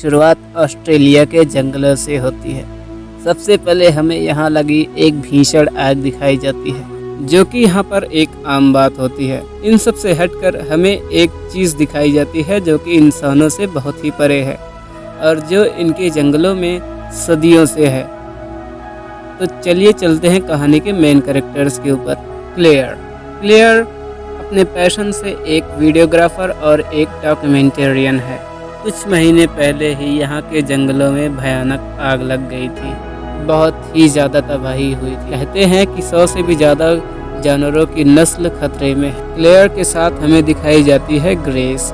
शुरुआत ऑस्ट्रेलिया के जंगलों से होती है। सबसे पहले हमें यहाँ लगी एक भीषण आग दिखाई जाती है, जो कि यहाँ पर एक आम बात होती है। इन सब से हटकर हमें एक चीज़ दिखाई जाती है जो कि इंसानों से बहुत ही परे है और जो इनके जंगलों में सदियों से है। तो चलिए चलते हैं कहानी के मेन कैरेक्टर्स के ऊपर। क्लेयर अपने पैशन से एक वीडियोग्राफर और एक डॉक्यूमेंटेरियन है। कुछ महीने पहले ही यहाँ के जंगलों में भयानक आग लग गई थी। बहुत ही ज़्यादा तबाही हुई थी। कहते हैं कि 100 से भी ज़्यादा जानवरों की नस्ल खतरे में है। क्लेयर के साथ हमें दिखाई जाती है ग्रेस,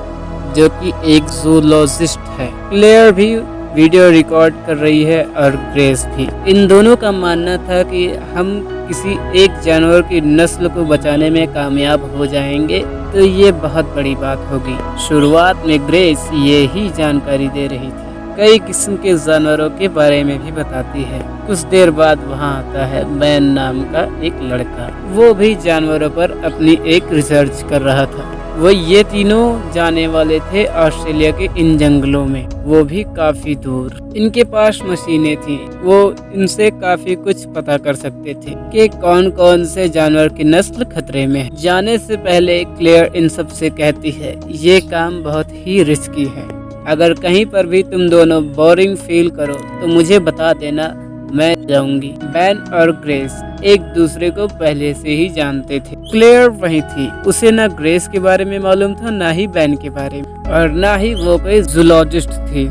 जो कि एक जूलॉजिस्ट है। क्लेयर भी वीडियो रिकॉर्ड कर रही है और ग्रेस भी। इन दोनों का मानना था कि हम किसी एक जानवर की नस्ल को बचाने में कामयाब हो जाएंगे तो ये बहुत बड़ी बात होगी। शुरुआत में ग्रेस ये ही जानकारी दे रही थी, कई किस्म के जानवरों के बारे में भी बताती है। कुछ देर बाद वहाँ आता है बैन नाम का एक लड़का। वो भी जानवरों पर अपनी एक रिसर्च कर रहा था। वो ये तीनों जाने वाले थे ऑस्ट्रेलिया के इन जंगलों में, वो भी काफी दूर। इनके पास मशीनें थी, वो इनसे काफी कुछ पता कर सकते थे कि कौन कौन से जानवर की नस्ल खतरे में है। जाने से पहले क्लेयर इन सब से कहती है, ये काम बहुत ही रिस्की है। अगर कहीं पर भी तुम दोनों बोरिंग फील करो तो मुझे बता देना, मैं जाऊंगी। बैन और ग्रेस एक दूसरे को पहले से ही जानते थे। क्लेयर वही थी, उसे ना ग्रेस के बारे में मालूम था, ना ही बैन के बारे में, और ना ही वो कोई जूलॉजिस्ट थी।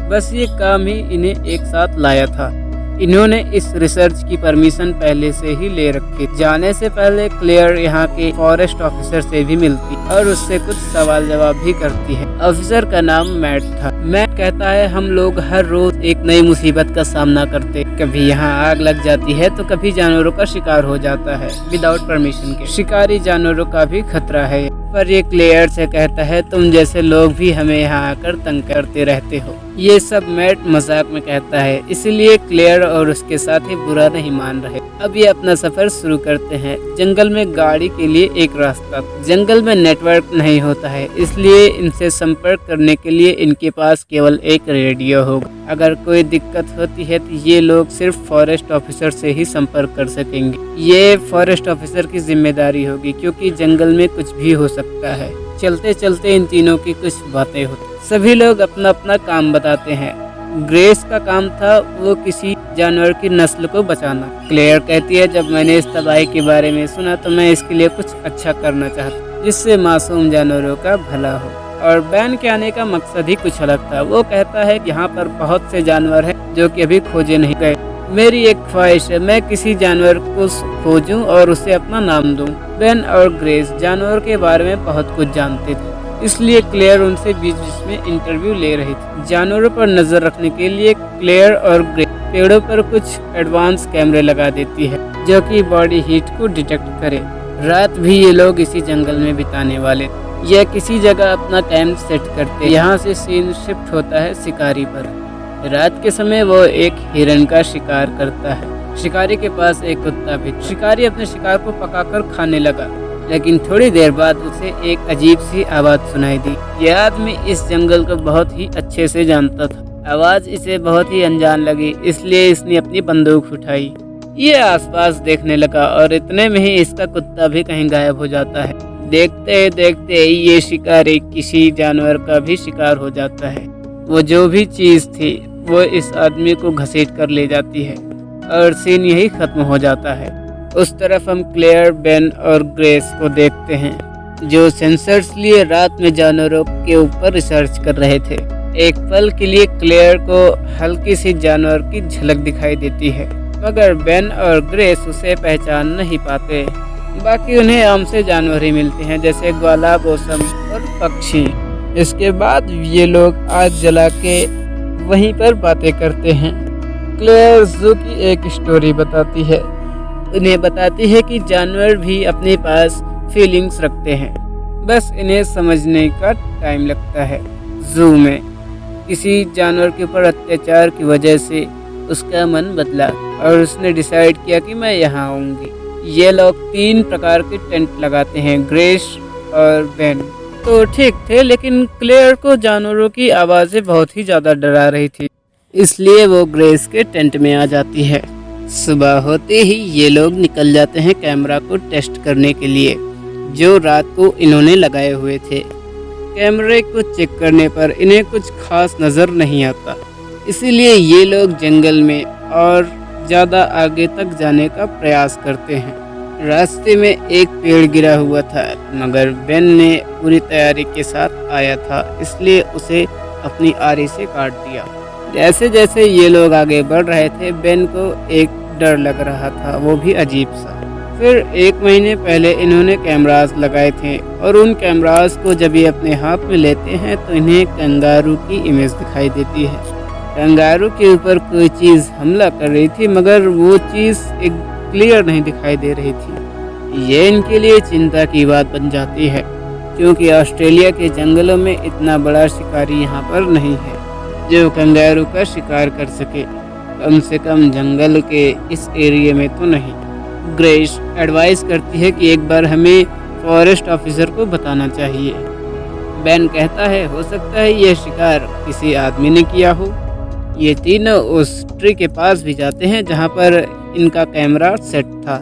बस ये काम ही इन्हें एक साथ लाया था। इन्होंने इस रिसर्च की परमिशन पहले से ही ले रखी। जाने से पहले क्लेयर यहाँ के फॉरेस्ट ऑफिसर से भी मिलती और उससे कुछ सवाल जवाब भी करती है। ऑफिसर का नाम मैट था। मैट कहता है, हम लोग हर रोज एक नई मुसीबत का सामना करते। कभी यहाँ आग लग जाती है तो कभी जानवरों का शिकार हो जाता है विदाउट परमिशन के। शिकारी जानवरों का भी खतरा है। पर ये क्लेयर से कहता है, तुम जैसे लोग भी हमें यहाँ आकर तंग करते रहते हो। ये सब मैट मजाक में कहता है, इसलिए क्लेयर और उसके साथी बुरा नहीं मान रहे। अब ये अपना सफर शुरू करते हैं। जंगल में गाड़ी के लिए एक रास्ता। जंगल में नेटवर्क नहीं होता है, इसलिए इनसे संपर्क करने के लिए इनके पास केवल एक रेडियो होगा। अगर कोई दिक्कत होती है तो ये लोग सिर्फ फॉरेस्ट ऑफिसर से ही संपर्क कर सकेंगे। ये फॉरेस्ट ऑफिसर की जिम्मेदारी होगी, क्योंकि जंगल में कुछ भी हो सकता है। चलते चलते इन तीनों की कुछ बातें होती। सभी लोग अपना अपना काम बताते हैं। ग्रेस का काम था वो किसी जानवर की नस्ल को बचाना। क्लेयर कहती है, जब मैंने इस तबाही के बारे में सुना तो मैं इसके लिए कुछ अच्छा करना चाहती, जिससे मासूम जानवरों का भला हो। और बैन के आने का मकसद ही कुछ अलग था। वो कहता है कि यहाँ पर बहुत से जानवर हैं जो कि अभी खोजे नहीं गए। मेरी एक ख्वाहिश है, मैं किसी जानवर को खोजूं और उसे अपना नाम दूं। बैन और ग्रेस जानवर के बारे में बहुत कुछ जानते थे, इसलिए क्लेयर उनसे बीच बीच में इंटरव्यू ले रही थी। जानवरों पर नजर रखने के लिए क्लेयर और ग्रेस पेड़ों पर कुछ एडवांस कैमरे लगा देती है, जो कि बॉडी हीट को डिटेक्ट करे। रात भी ये लोग इसी जंगल में बिताने वाले थे। यह किसी जगह अपना कैंप सेट करते। यहाँ से सीन शिफ्ट होता है शिकारी पर। रात के समय वो एक हिरन का शिकार करता है। शिकारी के पास एक कुत्ता भी। शिकारी अपने शिकार को पकाकर खाने लगा, लेकिन थोड़ी देर बाद उसे एक अजीब सी आवाज सुनाई दी। यह आदमी इस जंगल को बहुत ही अच्छे से जानता था। आवाज इसे बहुत ही अनजान लगी, इसलिए इसने अपनी बंदूक उठाई। ये आसपास देखने लगा और इतने में ही इसका कुत्ता भी कहीं गायब हो जाता है। देखते देखते ये शिकारी किसी जानवर का भी शिकार हो जाता है। वो जो भी चीज थी वो इस आदमी को घसीट कर ले जाती है और सीन यही खत्म हो जाता है। उस तरफ हम क्लेयर, बैन और ग्रेस को देखते हैं, जो सेंसर्स लिए रात में जानवरों के ऊपर रिसर्च कर रहे थे। एक पल के लिए क्लेयर को हल्की सी जानवर की झलक दिखाई देती है, मगर बैन और ग्रेस उसे पहचान नहीं पाते। बाकी उन्हें आम से जानवर ही मिलते हैं, जैसे ग्वाला, बोसम और पक्षी। इसके बाद ये लोग आग जला के वहीं पर बातें करते हैं। क्लेयर जू की एक स्टोरी बताती है। उन्हें बताती है कि जानवर भी अपने पास फीलिंग्स रखते हैं, बस इन्हें समझने का टाइम लगता है। जू में किसी जानवर के ऊपर अत्याचार की वजह से उसका मन बदला और उसने डिसाइड किया कि मैं यहाँ आऊँगी। ये लोग 3 प्रकार के टेंट लगाते हैं, ग्रेस और बैन। तो ठीक थे, लेकिन क्लेयर को जानवरों की आवाज़ें बहुत ही ज़्यादा डरा रही थी, इसलिए वो ग्रेस के टेंट में आ जाती है। सुबह होते ही ये लोग निकल जाते हैं कैमरा को टेस्ट करने के लिए, जो रात को इन्होंने लगाए हुए थे। कैमरे को चेक करने पर इन्हें कुछ खास नज़र नहीं आता, इसीलिए ये लोग जंगल में और ज़्यादा आगे तक जाने का प्रयास करते हैं। रास्ते में एक पेड़ गिरा हुआ था, मगर बेन ने पूरी तैयारी के साथ आया था, इसलिए उसे अपनी आरी से काट दिया। जैसे जैसे ये लोग आगे बढ़ रहे थे, बेन को एक डर लग रहा था, वो भी अजीब सा। फिर 1 महीने पहले इन्होंने कैमरास लगाए थे, और उन कैमरास को जब ये अपने हाथ में लेते हैं तो इन्हें कंगारू की इमेज दिखाई देती है। कंगारू के ऊपर कोई चीज़ हमला कर रही थी, मगर वो चीज़ एक क्लियर नहीं दिखाई दे रही थी। ये इनके लिए चिंता की बात बन जाती है, क्योंकि ऑस्ट्रेलिया के जंगलों में इतना बड़ा शिकारी यहाँ पर नहीं है जो कंगारू का शिकार कर सके, कम से कम जंगल के इस एरिया में तो नहीं। ग्रेस एडवाइस करती है कि एक बार हमें फॉरेस्ट ऑफिसर को बताना चाहिए। बेन कहता है हो सकता है यह शिकार किसी आदमी ने किया हो। ये तीनों उस ट्री के पास भी जाते हैं जहाँ पर इनका कैमरा सेट था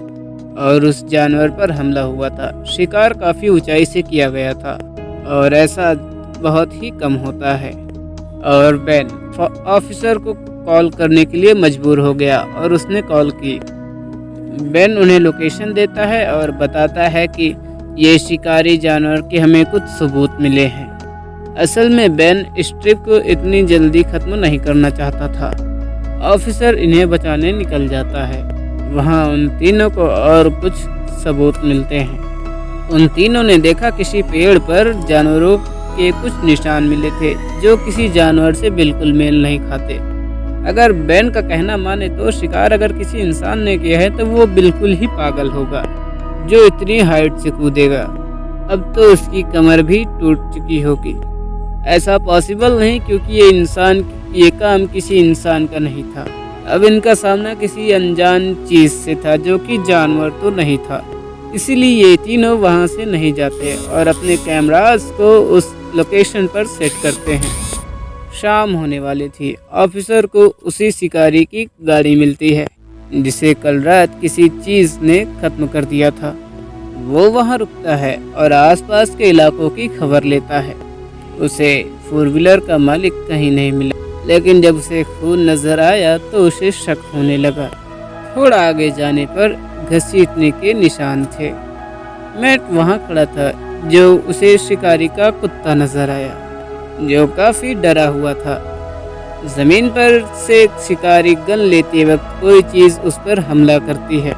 और उस जानवर पर हमला हुआ था। शिकार काफ़ी ऊंचाई से किया गया था और ऐसा बहुत ही कम होता है, और बेन ऑफिसर को कॉल करने के लिए मजबूर हो गया और उसने कॉल की। बेन उन्हें लोकेशन देता है और बताता है कि ये शिकारी जानवर के हमें कुछ सबूत मिले हैं। असल में बेन इस ट्रिप को इतनी जल्दी ख़त्म नहीं करना चाहता था। ऑफिसर इन्हें बचाने निकल जाता है। वहाँ उन तीनों को और कुछ सबूत मिलते हैं। उन तीनों ने देखा किसी पेड़ पर जानवरों के कुछ निशान मिले थे जो किसी जानवर से बिल्कुल मेल नहीं खाते। अगर बेन का कहना माने तो शिकार अगर किसी इंसान ने किया है तो वो बिल्कुल ही पागल होगा जो इतनी हाइट से कूदेगा। अब तो उसकी कमर भी टूट चुकी होगी। ऐसा पॉसिबल नहीं, क्योंकि ये काम किसी इंसान का नहीं था। अब इनका सामना किसी अनजान चीज से था जो कि जानवर तो नहीं था। इसीलिए ये तीनों वहां से नहीं जाते और अपने कैमरास को उस लोकेशन पर सेट करते हैं। शाम होने वाली थी। ऑफिसर को उसी शिकारी की गाड़ी मिलती है जिसे कल रात किसी चीज ने खत्म कर दिया था। वो वहां रुकता है और आसपास के इलाकों की खबर लेता है। उसे 4 व्हीलर का मालिक कहीं नहीं मिला, लेकिन जब उसे खून नजर आया तो उसे शक होने लगा। थोड़ा आगे जाने पर घसीटने के निशान थे। मैट वहां खड़ा था जो उसे शिकारी का कुत्ता नजर आया, जो काफी डरा हुआ था। जमीन पर से शिकारी गन लेते वक्त कोई चीज उस पर हमला करती है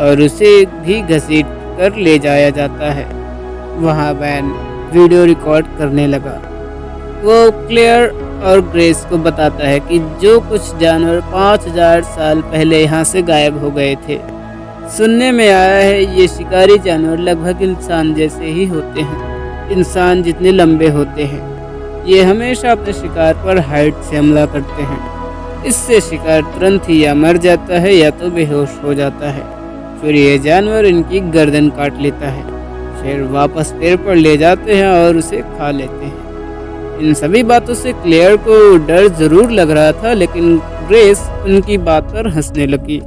और उसे भी घसीट कर ले जाया जाता है। वहाँ बैन वीडियो रिकॉर्ड करने लगा। वो क्लेयर और ग्रेस को बताता है कि जो कुछ जानवर 5000 साल पहले यहाँ से गायब हो गए थे। सुनने में आया है ये शिकारी जानवर लगभग इंसान जैसे ही होते हैं, इंसान जितने लंबे होते हैं। ये हमेशा अपने शिकार पर हाइट से हमला करते हैं। इससे शिकार तुरंत ही या मर जाता है या तो बेहोश हो जाता है। फिर ये जानवर इनकी गर्दन काट लेता है, फिर वापस पेड़ पर ले जाते हैं और उसे खा लेते हैं। इन सभी बातों से क्लेयर को डर जरूर लग रहा था, लेकिन ग्रेस उनकी बात पर हंसने लगी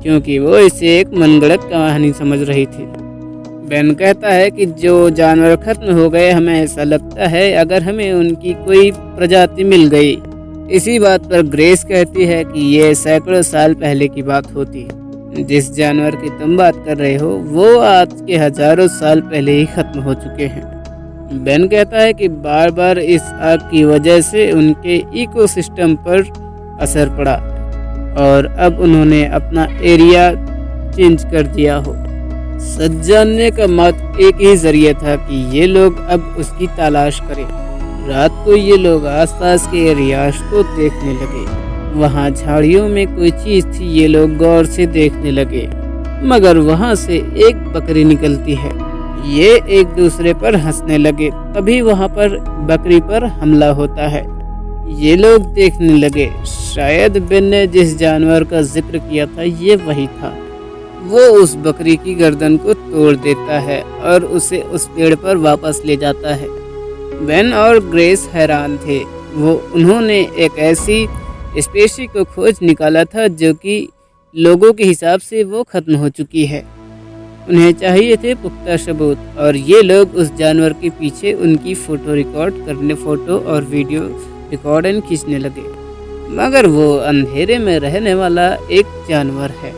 क्योंकि वो इसे एक मनगढ़ंत कहानी समझ रही थी। बेन कहता है कि जो जानवर खत्म हो गए, हमें ऐसा लगता है अगर हमें उनकी कोई प्रजाति मिल गई। इसी बात पर ग्रेस कहती है कि ये सैकड़ों साल पहले की बात होती। जिस जानवर की तुम बात कर रहे हो वो आज के हजारों साल पहले ही खत्म हो चुके हैं। बेन कहता है कि बार बार इस आग की वजह से उनके इकोसिस्टम पर असर पड़ा और अब उन्होंने अपना एरिया चेंज कर दिया हो। सच जानने का मत एक ही जरिया था कि ये लोग अब उसकी तलाश करें। रात को ये लोग आसपास के एरियाज को देखने लगे। वहाँ झाड़ियों में कोई चीज थी, ये लोग गौर से देखने लगे, मगर वहाँ से एक बकरी निकलती है। ये एक दूसरे पर हंसने लगे। तभी वहाँ पर बकरी पर हमला होता है। ये लोग देखने लगे। शायद बेन ने जिस जानवर का जिक्र किया था ये वही था। वो उस बकरी की गर्दन को तोड़ देता है और उसे उस पेड़ पर वापस ले जाता है। बेन और ग्रेस हैरान थे। उन्होंने एक ऐसी स्पेशी को खोज निकाला था जो कि लोगों के हिसाब से वो खत्म हो चुकी है। उन्हें चाहिए थे पुख्ता सबूत और ये लोग उस जानवर के पीछे उनकी फोटो और वीडियो रिकॉर्डिंग खींचने लगे। मगर वो अंधेरे में रहने वाला एक जानवर है,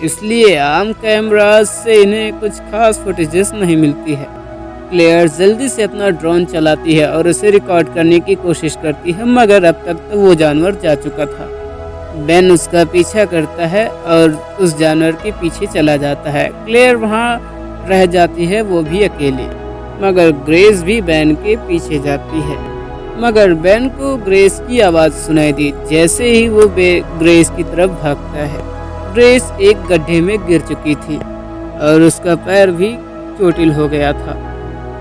इसलिए आम कैमरास से इन्हें कुछ खास फुटेजेस नहीं मिलती है। क्लेयर जल्दी से अपना ड्रोन चलाती है और उसे रिकॉर्ड करने की कोशिश करती है, मगर अब तक तो वो जानवर जा चुका था। बेन उसका पीछा करता है और उस जानवर के पीछे चला जाता है। क्लेयर वहाँ रह जाती है, वो भी अकेली, मगर ग्रेस भी बेन के पीछे जाती है। मगर बेन को ग्रेस की आवाज़ सुनाई दी। जैसे ही वो ग्रेस की तरफ भागता है, ग्रेस एक गड्ढे में गिर चुकी थी और उसका पैर भी चोटिल हो गया था।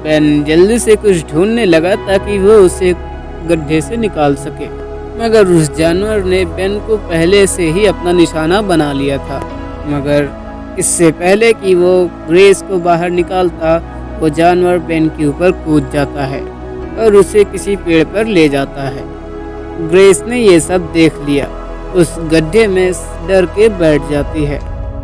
बेन जल्दी से कुछ ढूंढने लगा ताकि वो उसे गड्ढे से निकाल सके, मगर उस जानवर ने बेन को पहले से ही अपना निशाना बना लिया था। मगर इससे पहले कि वो ग्रेस को बाहर निकालता, वो जानवर बेन के ऊपर कूद जाता है और उसे किसी पेड़ पर ले जाता है। ग्रेस ने ये सब देख लिया, उस गड्ढे में डर के बैठ जाती है।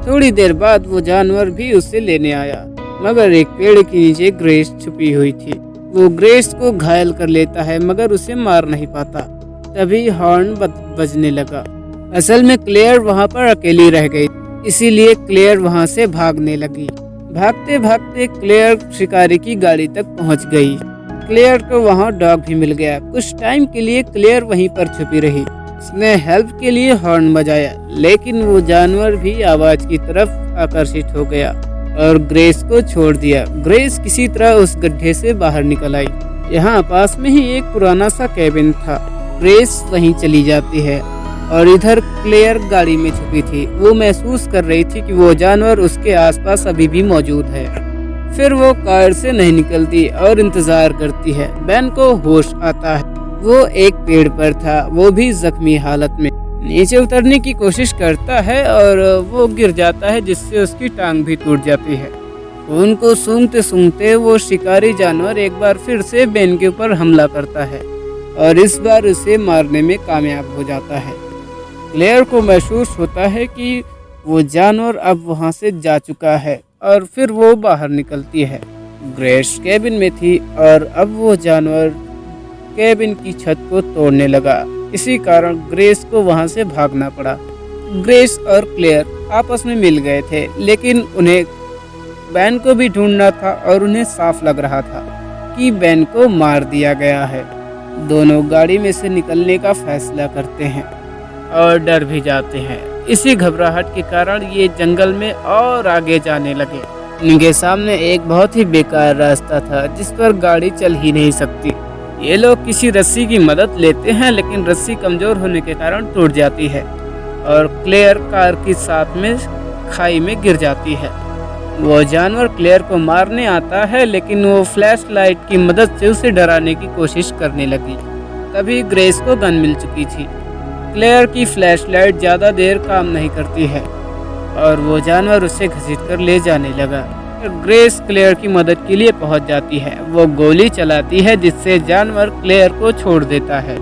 थोड़ी देर बाद वो जानवर भी उसे लेने आया, मगर एक पेड़ के नीचे ग्रेस छुपी हुई थी। वो ग्रेस को घायल कर लेता है, मगर उसे मार नहीं पाता। तभी हॉर्न बजने लगा। असल में क्लेयर वहाँ पर अकेली रह गई, इसीलिए क्लेयर वहाँ से भागने लगी। भागते भागते क्लेयर शिकारी की गाड़ी तक पहुँच गई। क्लेयर को वहाँ डॉग भी मिल गया। कुछ टाइम के लिए क्लेयर वहीं पर छुपी रही। उसने हेल्प के लिए हॉर्न बजाया, लेकिन वो जानवर भी आवाज की तरफ आकर्षित हो गया और ग्रेस को छोड़ दिया। ग्रेस किसी तरह उस गड्ढे से बाहर निकल आई। यहाँ पास में ही एक पुराना सा कैबिन था। ग्रेस वहीं चली जाती है और इधर क्लेयर गाड़ी में छुपी थी। वो महसूस कर रही थी कि वो जानवर उसके आसपास अभी भी मौजूद है। फिर वो कार से नहीं निकलती और इंतजार करती है। बेन को होश आता है। वो एक पेड़ पर था, वो भी जख्मी हालत में। नीचे उतरने की कोशिश करता है और वो गिर जाता है, जिससे उसकी टांग भी टूट जाती है। उनको सूंघते सूंघते वो शिकारी जानवर एक बार फिर से बेन के ऊपर हमला करता है और इस बार उसे मारने में कामयाब हो जाता है। क्लेयर को महसूस होता है कि वो जानवर अब वहाँ से जा चुका है और फिर वो बाहर निकलती है। ग्रेस कैबिन में थी और अब वो जानवर कैबिन की छत को तोड़ने लगा। इसी कारण ग्रेस को वहां से भागना पड़ा। ग्रेस और क्लेयर आपस में मिल गए थे, लेकिन उन्हें बेन को भी ढूंढना था और उन्हें साफ लग रहा था कि बेन को मार दिया गया है। दोनों गाड़ी में से निकलने का फैसला करते हैं और डर भी जाते हैं। इसी घबराहट के कारण ये जंगल में और आगे जाने लगे। इनके सामने एक बहुत ही बेकार रास्ता था जिस पर गाड़ी चल ही नहीं सकती। ये लोग किसी रस्सी की मदद लेते हैं, लेकिन रस्सी कमजोर होने के कारण टूट जाती है और क्लेयर कार के साथ में खाई में गिर जाती है। वो जानवर क्लेयर को मारने आता है, लेकिन वो फ्लैश लाइट की मदद से उसे डराने की कोशिश करने लगी। तभी ग्रेस को गन मिल चुकी थी। क्लेयर की फ्लैश लाइट ज़्यादा देर काम नहीं करती है और वो जानवर उसे घसीट कर ले जाने लगा। ग्रेस क्लेयर की मदद के लिए पहुंच जाती है। वो गोली चलाती है, जिससे जानवर क्लेयर को छोड़ देता है।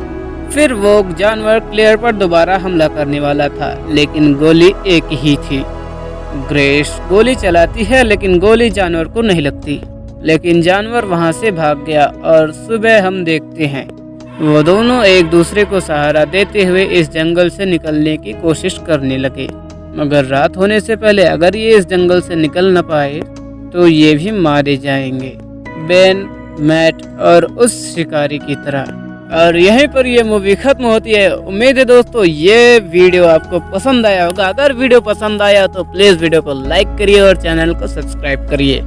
फिर वो जानवर क्लेयर पर दोबारा हमला करने वाला था, लेकिन गोली एक ही थी। ग्रेस गोली चलाती है, लेकिन गोली जानवर को नहीं लगती। लेकिन जानवर वहां से भाग गया और सुबह हम देखते हैं वो दोनों एक दूसरे को सहारा देते हुए इस जंगल से निकलने की कोशिश करने लगे। मगर रात होने से पहले अगर ये इस जंगल से निकल न पाए तो ये भी मारे जाएंगे, बेन, मैट और उस शिकारी की तरह। और यहीं पर ये मूवी खत्म होती है। उम्मीद है दोस्तों ये वीडियो आपको पसंद आया होगा। अगर वीडियो पसंद आया तो प्लीज़ वीडियो को लाइक करिए और चैनल को सब्सक्राइब करिए।